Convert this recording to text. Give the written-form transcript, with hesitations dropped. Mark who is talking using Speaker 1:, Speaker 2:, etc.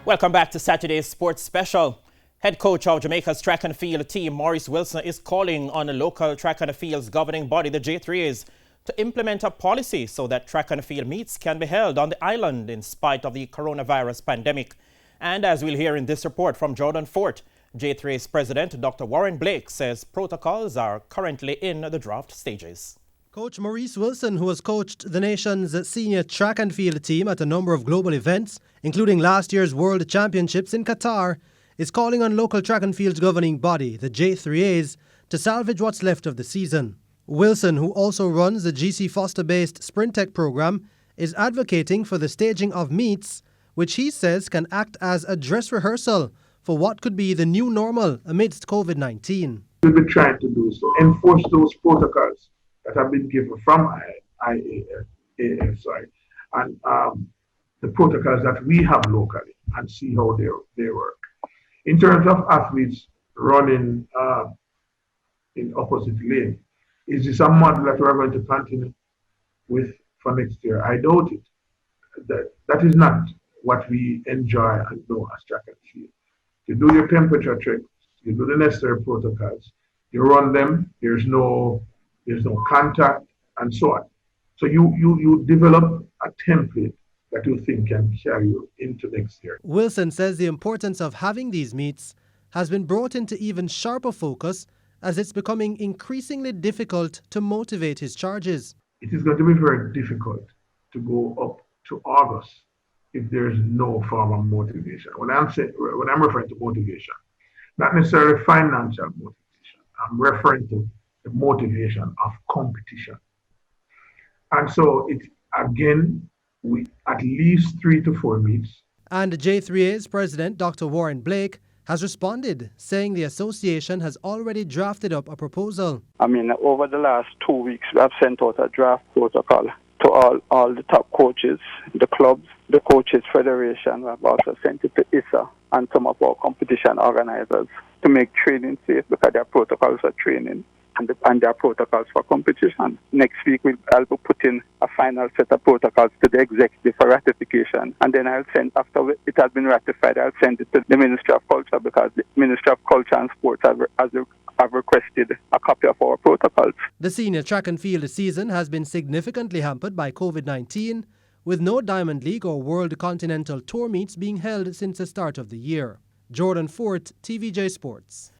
Speaker 1: Welcome back to Saturday's Sports Special. Head coach of Jamaica's track and field team, Maurice Wilson, is calling on the local track and field's governing body, the J3As, to implement a policy so that track and field meets can be held on the island in spite of the coronavirus pandemic. And as we'll hear in this report from Jordan Fort, J3A's president, Dr. Warren Blake, says protocols are currently in the draft stages.
Speaker 2: Coach Maurice Wilson, who has coached the nation's senior track and field team at a number of global events, including last year's World Championships in Qatar, is calling on local track and field's governing body, the J3As, to salvage what's left of the season. Wilson, who also runs the GC Foster-based Sprintech program, is advocating for the staging of meets, which he says can act as a dress rehearsal for what could be the new normal amidst COVID-19.
Speaker 3: We'll be trying to do so, enforce those protocols that have been given from IAAF, and the protocols that we have locally, and see how they work. In terms of athletes running in opposite lane, is this a model that we're going to continue with for next year? I doubt it. That is not what we enjoy and know as track and field. You do your temperature checks, you do the necessary protocols, you run them, there's no contact, and so on. So you develop a template that you think can carry you into next year.
Speaker 2: Wilson says the importance of having these meets has been brought into even sharper focus as it's becoming increasingly difficult to motivate his charges.
Speaker 3: It is going to be very difficult to go up to August if there's no form of motivation. When I'm referring to motivation, not necessarily financial motivation, I'm referring to the motivation of competition. And so we at least 3 to 4 meets.
Speaker 2: And J3A's president, Dr. Warren Blake, has responded, saying the association has already drafted up a proposal.
Speaker 4: Over the last 2 weeks, we have sent out a draft protocol to all the top coaches, the clubs, the coaches federation. We have also sent it to ISA and some of our competition organizers to make training safe, because their protocols for training and their protocols for competition. Next week, I'll be putting a final set of protocols to the executive for ratification. And then after it has been ratified, I'll send it to the Ministry of Culture, because the Ministry of Culture and Sports have requested a copy of our protocols.
Speaker 2: The senior track and field season has been significantly hampered by COVID-19, with no Diamond League or World Continental Tour meets being held since the start of the year. Jordan Fort, TVJ Sports.